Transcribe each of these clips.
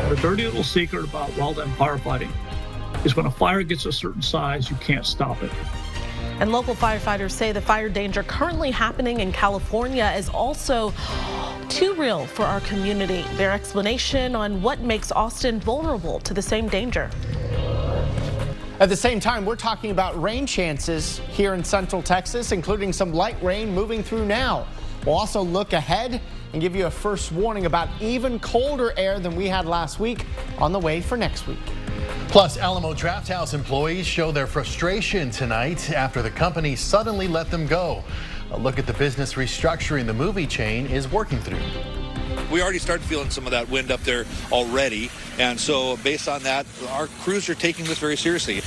The dirty little secret about well-done firefighting is when a fire gets a certain size, you can't stop it. And local firefighters say the fire danger currently happening in California is also too real for our community. Their explanation on what makes Austin vulnerable to the same danger. At the same time, we're talking about rain chances here in Central Texas, including some light rain moving through now. We'll also look ahead and give you a first warning about even colder air than we had last week on the way for next week. Plus, Alamo Drafthouse employees show their frustration tonight after the company suddenly let them go. A look at the business restructuring the movie chain is working through. We already started feeling some of that wind up there already, and so based on that, our crews are taking this very seriously.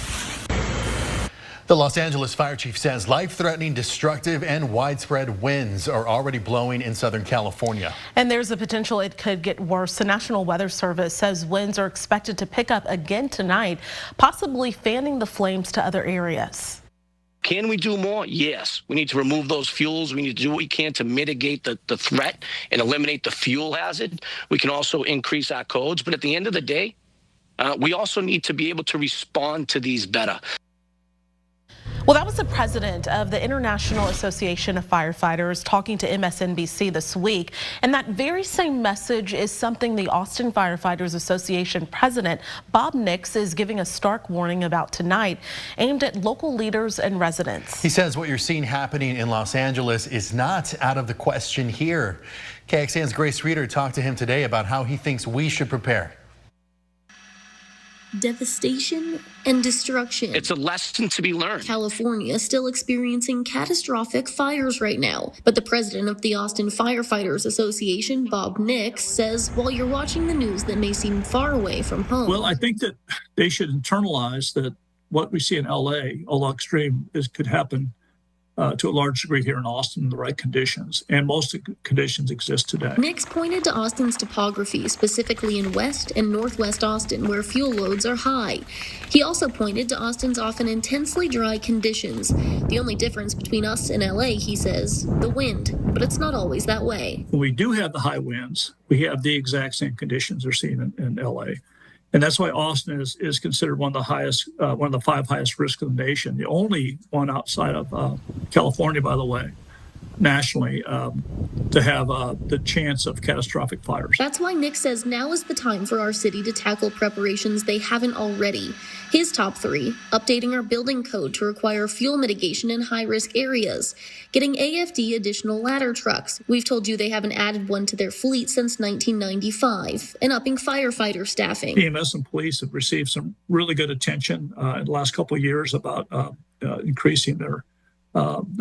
The Los Angeles fire chief says life-threatening, destructive, and widespread winds are already blowing in Southern California. And there's a potential it could get worse. The National Weather Service says winds are expected to pick up again tonight, possibly fanning the flames to other areas. Can we do more? Yes. We need to remove those fuels. We need to do what we can to mitigate the threat and eliminate the fuel hazard. We can also increase our codes. But at the end of the day, we also need to be able to respond to these better. Well, that was the president of the International Association of Firefighters talking to MSNBC this week. And that very same message is something the Austin Firefighters Association president, Bob Nix, is giving a stark warning about tonight, aimed at local leaders and residents. He says what you're seeing happening in Los Angeles is not out of the question here. KXAN's Grace Reeder talked to him today about how he thinks we should prepare. Devastation and destruction. It's a lesson to be learned. California is still experiencing catastrophic fires right now. But the president of the Austin Firefighters Association, Bob Nix, says while you're watching the news that may seem far away from home. Well, I think that they should internalize that what we see in LA, although extreme, could happen to a large degree here in Austin in the right conditions, and most conditions exist today. Nix pointed to Austin's topography, specifically in West and Northwest Austin, where fuel loads are high. He also pointed to Austin's often intensely dry conditions. The only difference between us and LA, he says, the wind, but it's not always that way. When we do have the high winds, we have the exact same conditions they're seeing in LA. And that's why Austin is considered one of the 5 highest risks in the nation. The only one outside of California, by the way, nationally, to have the chance of catastrophic fires. That's why Nick says now is the time for our city to tackle preparations they haven't already. His top 3, updating our building code to require fuel mitigation in high-risk areas, getting AFD additional ladder trucks. We've told you they haven't added one to their fleet since 1995, and upping firefighter staffing. EMS and police have received some really good attention in the last couple of years about increasing their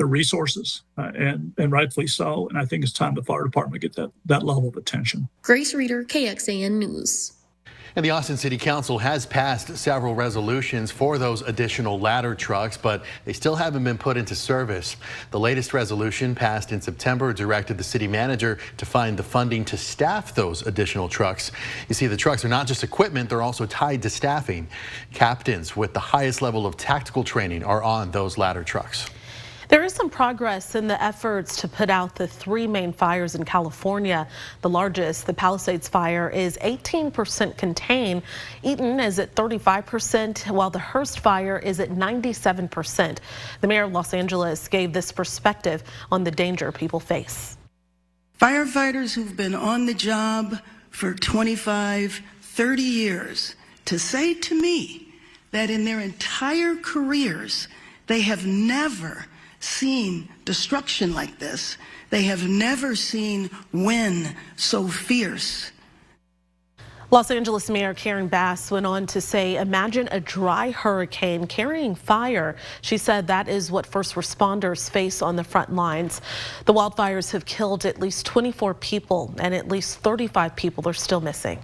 resources, and rightfully so. And I think it's time the fire department get that level of attention. Grace Reeder, KXAN News. And the Austin City Council has passed several resolutions for those additional ladder trucks, but they still haven't been put into service. The latest resolution, passed in September, directed the city manager to find the funding to staff those additional trucks. You see, the trucks are not just equipment, they're also tied to staffing. Captains with the highest level of tactical training are on those ladder trucks. There is some progress in the efforts to put out the 3 main fires in California. The largest, the Palisades fire, is 18% contained. Eaton is at 35%, while the Hearst fire is at 97%. The mayor of Los Angeles gave this perspective on the danger people face. Firefighters who've been on the job for 25, 30 years, to say to me that in their entire careers, they have never seen destruction like this. They have never seen wind so fierce. Los Angeles Mayor Karen Bass went on to say, imagine a dry hurricane carrying fire. She said that is what first responders face on the front lines. The wildfires have killed at least 24 people, and at least 35 people are still missing.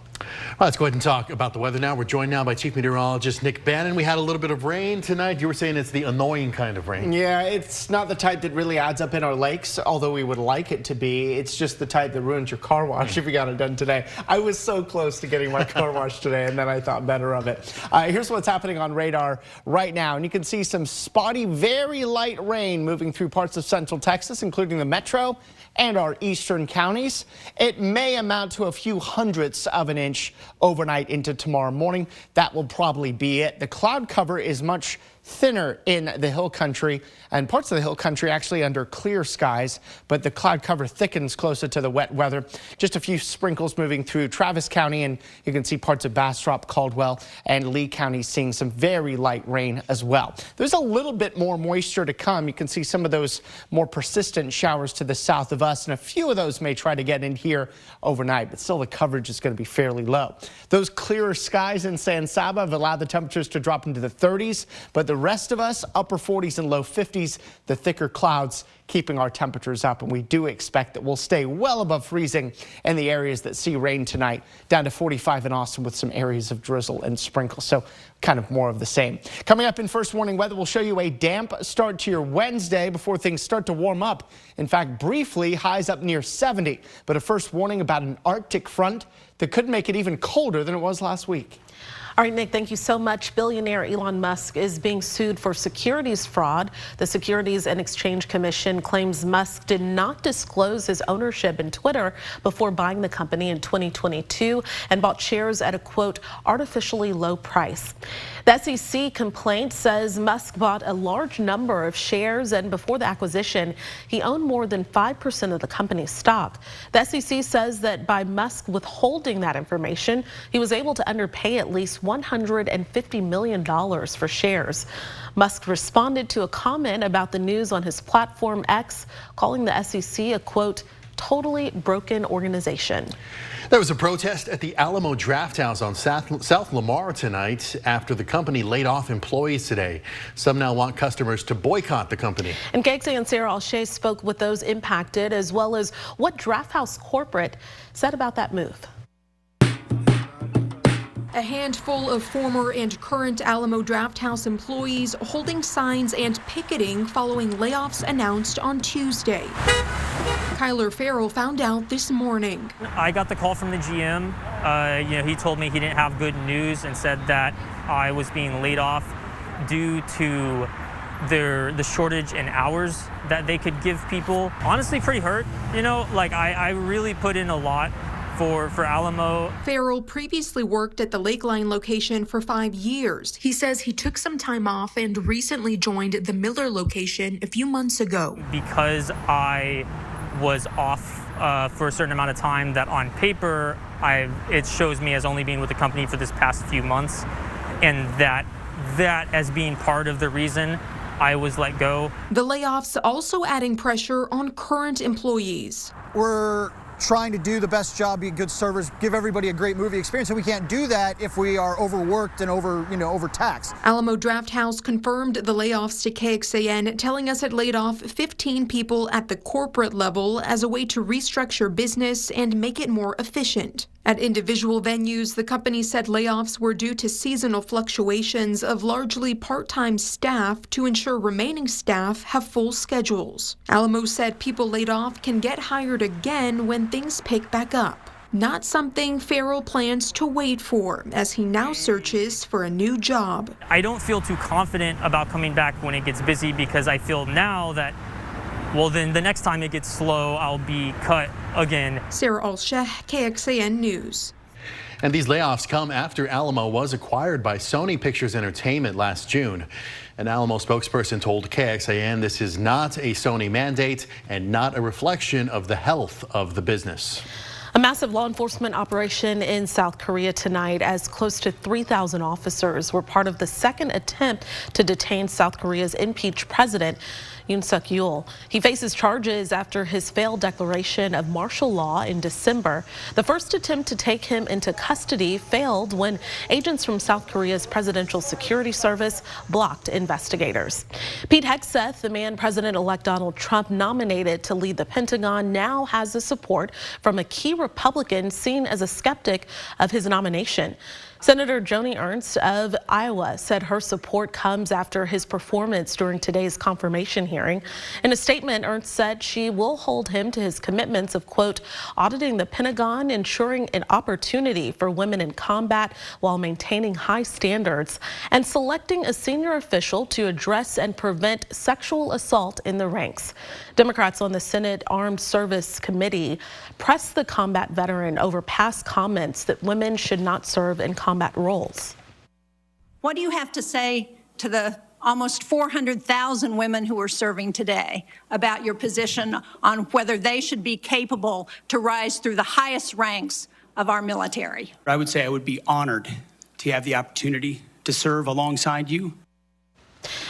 Let's go ahead and talk about the weather now. We're joined now by Chief Meteorologist Nick Bannon. We had a little bit of rain tonight. You were saying it's the annoying kind of rain. Yeah, it's not the type that really adds up in our lakes, although we would like it to be. It's just the type that ruins your car wash if you got it done today. I was so close to getting my car washed today, and then I thought better of it. Here's what's happening on radar right now. And you can see some spotty, very light rain moving through parts of Central Texas, including the metro and our eastern counties. It may amount to a few hundredths of an inch inch overnight into tomorrow morning. That will probably be it. The cloud cover is much thinner in the hill country and parts of the hill country actually under clear skies, but the cloud cover thickens closer to the wet weather. Just a few sprinkles moving through Travis County, and you can see parts of Bastrop, Caldwell, and Lee County seeing some very light rain as well. There's a little bit more moisture to come. You can see some of those more persistent showers to the south of us, and a few of those may try to get in here overnight, but still the coverage is going to be fairly low. Those clearer skies in San Saba have allowed the temperatures to drop into the 30s, but the rest of us, upper 40s and low 50s, the thicker clouds keeping our temperatures up, and we do expect that we'll stay well above freezing in the areas that see rain tonight, down to 45 in Austin with some areas of drizzle and sprinkles, so kind of more of the same. Coming up in First Warning Weather, we'll show you a damp start to your Wednesday before things start to warm up. In fact, briefly, highs up near 70, but a first warning about an Arctic front that could make it even colder than it was last week. All right, Nick, thank you so much. Billionaire Elon Musk is being sued for securities fraud. The Securities and Exchange Commission claims Musk did not disclose his ownership in Twitter before buying the company in 2022 and bought shares at a, quote, artificially low price. The SEC complaint says Musk bought a large number of shares, and before the acquisition, he owned more than 5% of the company's stock. The SEC says that by Musk withholding that information, he was able to underpay at least $150 million for shares. Musk responded to a comment about the news on his platform X, calling the SEC a, quote, totally broken organization. There was a protest at the Alamo Draft House on South Lamar tonight after the company laid off employees today. Some now want customers to boycott the company. And KXAN Sarah Alshay spoke with those impacted, as well as what Draft House corporate said about that move. A handful of former and current Alamo Draft House employees holding signs and picketing following layoffs announced on Tuesday. Kyler Farrell found out this morning. I got the call from the GM. He told me he didn't have good news and said that I was being laid off due to the shortage in hours that they could give people. Honestly, pretty hurt. I really put in a lot for Alamo. Farrell previously worked at the Lakeline location for 5 years. He says he took some time off and recently joined the Miller location a few months ago. Because I was off for a certain amount of time, that on paper it shows me as only being with the company for this past few months, and that as being part of the reason I was let go. The layoffs also adding pressure on current employees. We're trying to do the best job, be a good service, give everybody a great movie experience, and we can't do that if we are overworked and overtaxed. Alamo Draft House confirmed the layoffs to KXAN, telling us it laid off 15 people at the corporate level as a way to restructure business and make it more efficient. At individual venues, the company said layoffs were due to seasonal fluctuations of largely part-time staff to ensure remaining staff have full schedules. Alamo said people laid off can get hired again when things pick back up. Not something Farrell plans to wait for, as he now searches for a new job. I don't feel too confident about coming back when it gets busy, because I feel now that, well, then the next time it gets slow, I'll be cut again. Sarah Alshay, KXAN News. And these layoffs come after Alamo was acquired by Sony Pictures Entertainment last June. An Alamo spokesperson told KXAN this is not a Sony mandate and not a reflection of the health of the business. A massive law enforcement operation in South Korea tonight, as close to 3,000 officers were part of the second attempt to detain South Korea's impeached president, Yoon Suk-yeol. He faces charges after his failed declaration of martial law in December. The first attempt to take him into custody failed when agents from South Korea's Presidential Security Service blocked investigators. Pete Hegseth, the man President-elect Donald Trump nominated to lead the Pentagon, now has the support from a key Republican seen as a skeptic of his nomination. Senator Joni Ernst of Iowa said her support comes after his performance during today's confirmation hearing. In a statement, Ernst said she will hold him to his commitments of, quote, auditing the Pentagon, ensuring an opportunity for women in combat while maintaining high standards, and selecting a senior official to address and prevent sexual assault in the ranks. Democrats on the Senate Armed Service Committee pressed the combat veteran over past comments that women should not serve in combat roles. What do you have to say to the almost 400,000 women who are serving today about your position on whether they should be capable to rise through the highest ranks of our military? I would say I would be honored to have the opportunity to serve alongside you.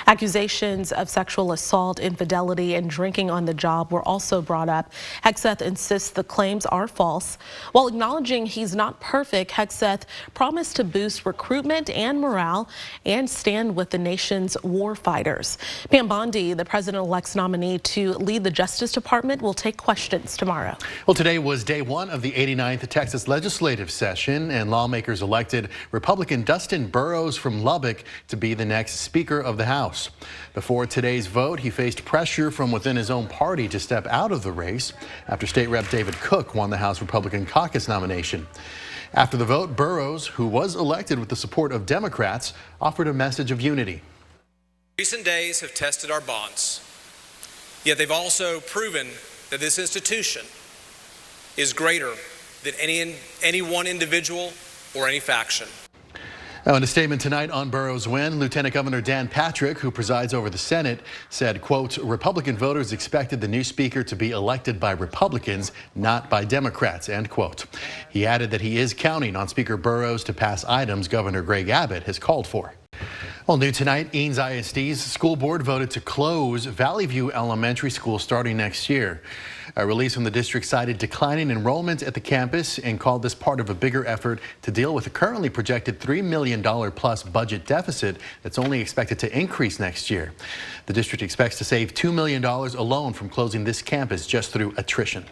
Accusations of sexual assault, infidelity, and drinking on the job were also brought up. Hegseth insists the claims are false. While acknowledging he's not perfect, Hegseth promised to boost recruitment and morale and stand with the nation's war fighters. Pam Bondi, the president-elect's nominee to lead the Justice Department, will take questions tomorrow. Well, today was day one of the 89th Texas legislative session, and lawmakers elected Republican Dustin Burrows from Lubbock to be the next Speaker of the House. Before today's vote, he faced pressure from within his own party to step out of the race after State Rep David Cook won the House Republican caucus nomination. After the vote, Burrows, who was elected with the support of Democrats, offered a message of unity. Recent days have tested our bonds, yet they've also proven that this institution is greater than any one individual or any faction. Now, in a statement tonight on Burrows' win, Lieutenant Governor Dan Patrick, who presides over the Senate, said, quote, Republican voters expected the new speaker to be elected by Republicans, not by Democrats, end quote. He added that he is counting on Speaker Burrows to pass items Governor Greg Abbott has called for. Well, new tonight, Eanes ISD's school board voted to close Valley View Elementary School starting next year. A release from the district cited declining enrollment at the campus and called this part of a bigger effort to deal with a currently projected $3 million plus budget deficit that's only expected to increase next year. The district expects to save $2 million alone from closing this campus just through attrition.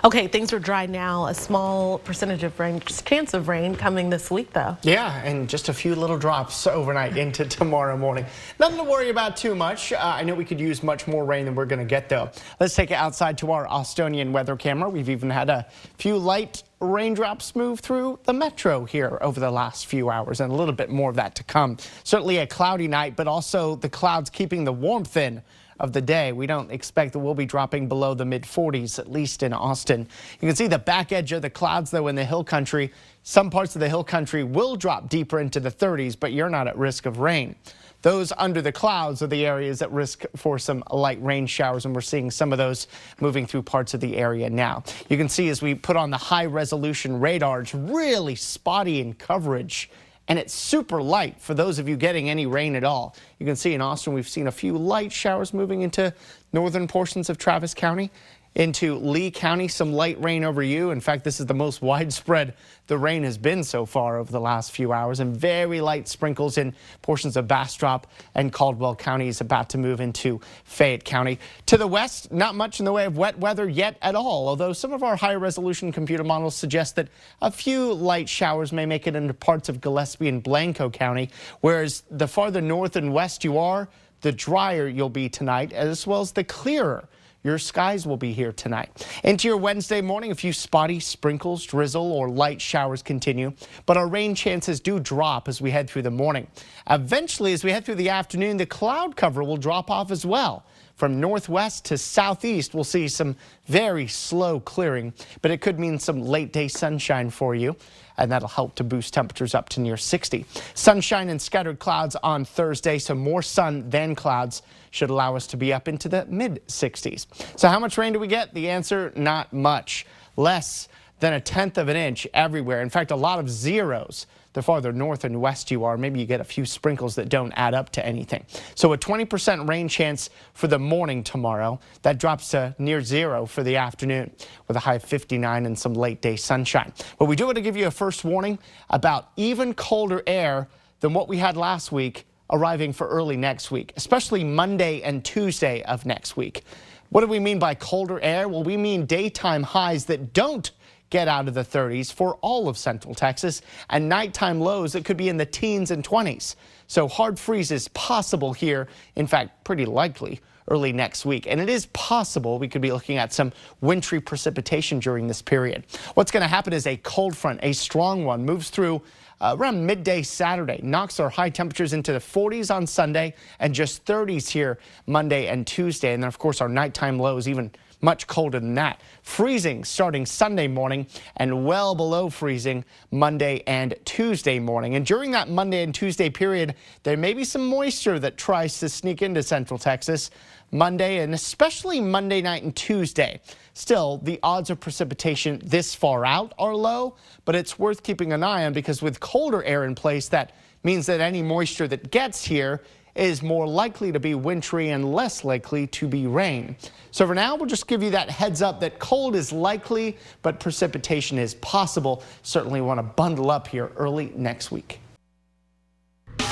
Okay, things are dry now. A small percentage of rain, chance of rain coming this week, though. Yeah, and just a few little drops overnight into tomorrow morning. Nothing to worry about too much. I know we could use much more rain than we're going to get, though. Let's take it outside to our Austonian weather camera. We've even had a few light raindrops move through the metro here over the last few hours, and a little bit more of that to come. Certainly a cloudy night, but also the clouds keeping the warmth in of the day. We don't expect that we'll be dropping below the mid-40s, at least in Austin. You can see the back edge of the clouds, though, in the hill country. Some parts of the hill country will drop deeper into the 30s, but you're not at risk of rain. Those under the clouds are the areas at risk for some light rain showers, and we're seeing some of those moving through parts of the area now. You can see as we put on the high-resolution radar, it's really spotty in coverage, and it's super light for those of you getting any rain at all. You can see in Austin, we've seen a few light showers moving into northern portions of Travis County. Into Lee County, some light rain over you. In fact, this is the most widespread the rain has been so far over the last few hours, and very light sprinkles in portions of Bastrop and Caldwell counties, about to move into Fayette County. To the west, not much in the way of wet weather yet at all, although some of our high resolution computer models suggest that a few light showers may make it into parts of Gillespie and Blanco County, whereas the farther north and west you are, the drier you'll be tonight, as well as the clearer your skies will be here tonight. Into your Wednesday morning, a few spotty sprinkles, drizzle, or light showers continue, but our rain chances do drop as we head through the morning. Eventually, as we head through the afternoon, the cloud cover will drop off as well. From northwest to southeast, we'll see some very slow clearing, but it could mean some late day sunshine for you, and that'll help to boost temperatures up to near 60. Sunshine and scattered clouds on Thursday, so more sun than clouds should allow us to be up into the mid-60s. So how much rain do we get? The answer, not much. Less than 1/10 of an inch everywhere. In fact, a lot of zeros. The farther north and west you are, maybe you get a few sprinkles that don't add up to anything. So a 20% rain chance for the morning tomorrow. That drops to near zero for the afternoon with a high of 59 and some late day sunshine. But we do want to give you a first warning about even colder air than what we had last week arriving for early next week, especially Monday and Tuesday of next week. What do we mean by colder air? Well, we mean daytime highs that don't get out of the 30s for all of Central Texas, and nighttime lows that could be in the teens and 20s. So hard freeze is possible here, in fact, pretty likely early next week. And it is possible we could be looking at some wintry precipitation during this period. What's going to happen is a cold front, a strong one, moves through around midday Saturday, knocks our high temperatures into the 40s on Sunday and just 30s here Monday and Tuesday. And then, of course, our nighttime lows even much colder than that. Freezing starting Sunday morning and well below freezing Monday and Tuesday morning. And during that Monday and Tuesday period, there may be some moisture that tries to sneak into Central Texas Monday and especially Monday night and Tuesday. Still, the odds of precipitation this far out are low, but it's worth keeping an eye on because with colder air in place, that means that any moisture that gets here is more likely to be wintry and less likely to be rain. So for now, we'll just give you that heads up that cold is likely, but precipitation is possible. Certainly want to bundle up here early next week.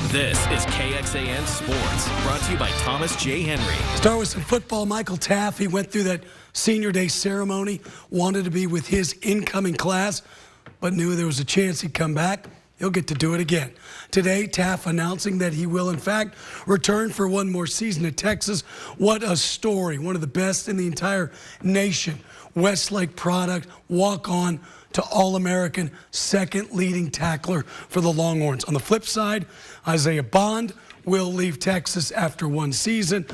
This is KXAN Sports, brought to you by Thomas J. Henry. Start with some football. Michael Taff, he went through that senior day ceremony, wanted to be with his incoming class, but knew there was a chance he'd come back. He'll get to do it again. Today, Taff announcing that he will, in fact, return for one more season at Texas. What a story. One of the best in the entire nation. Westlake product, walk-on to All-American, second leading tackler for the Longhorns. On the flip side, Isaiah Bond will leave Texas after one season.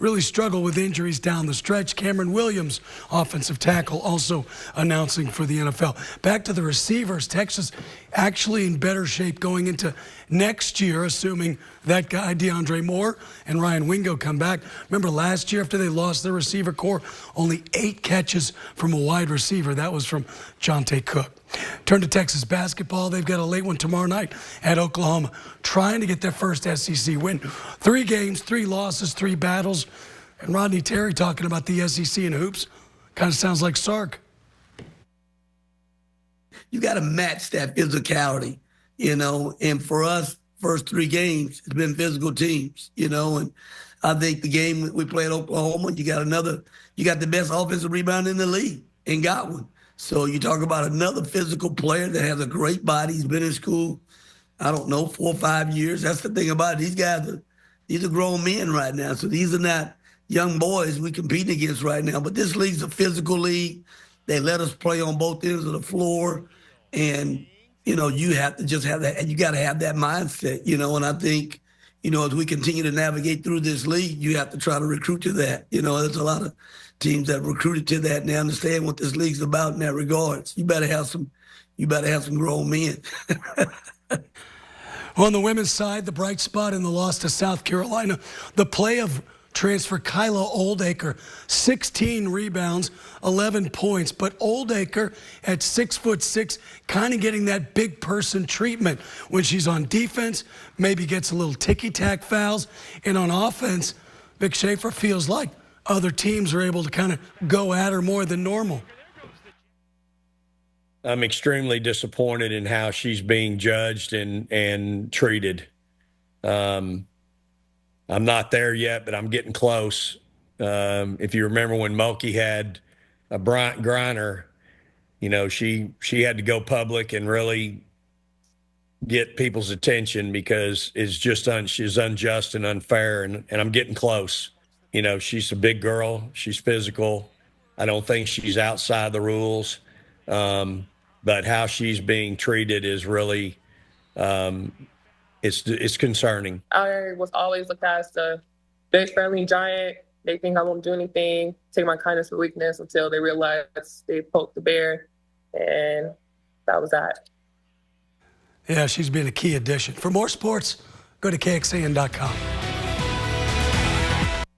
Really struggled with injuries down the stretch. Cameron Williams, offensive tackle, also announcing for the NFL. Back to the receivers. Texas actually in better shape going into next year, assuming that guy DeAndre Moore and Ryan Wingo come back. Remember last year after they lost their receiver core, only 8 catches from a wide receiver. That was from Jonte Cook. Turn to Texas basketball. They've got a late one tomorrow night at Oklahoma, trying to get their first SEC win. 3 games, 3 losses, 3 battles. And Rodney Terry talking about the SEC and hoops. Kind of sounds like Sark. You got to match that physicality, and for us, first 3 games, it's been physical teams, and I think the game we played Oklahoma, you got the best offensive rebound in the league and got one. So you talk about another physical player that has a great body. He's been in school, 4 or 5 years. That's the thing about it. These are grown men right now. So these are not young boys we competing against right now. But this league's a physical league. They let us play on both ends of the floor. And, you have to just have that. And you got to have that mindset, and I think, as we continue to navigate through this league, you have to try to recruit to that. There's a lot of teams that recruited to that and they understand what this league's about in that regards. You better have some grown men. On the women's side, the bright spot in the loss to South Carolina, the play of transfer Kyla Oldacre, 16 rebounds, 11 points. But Oldacre at 6'6", kind of getting that big person treatment when she's on defense, maybe gets a little ticky-tack fouls. And on offense, Vic Schaefer feels like other teams are able to kind of go at her more than normal. I'm extremely disappointed in how she's being judged and treated. I'm not there yet, but I'm getting close. If you remember when Mulkey had a Bryant Griner, she had to go public and really get people's attention because it's just she's unjust and unfair, and I'm getting close. She's a big girl. She's physical. I don't think she's outside the rules. But how she's being treated is really it's concerning. I was always looked at as the big friendly giant. They think I won't do anything, take my kindness for weakness until they realize they poked the bear, and that was that. Yeah, she's been a key addition. For more sports, go to KXAN.com.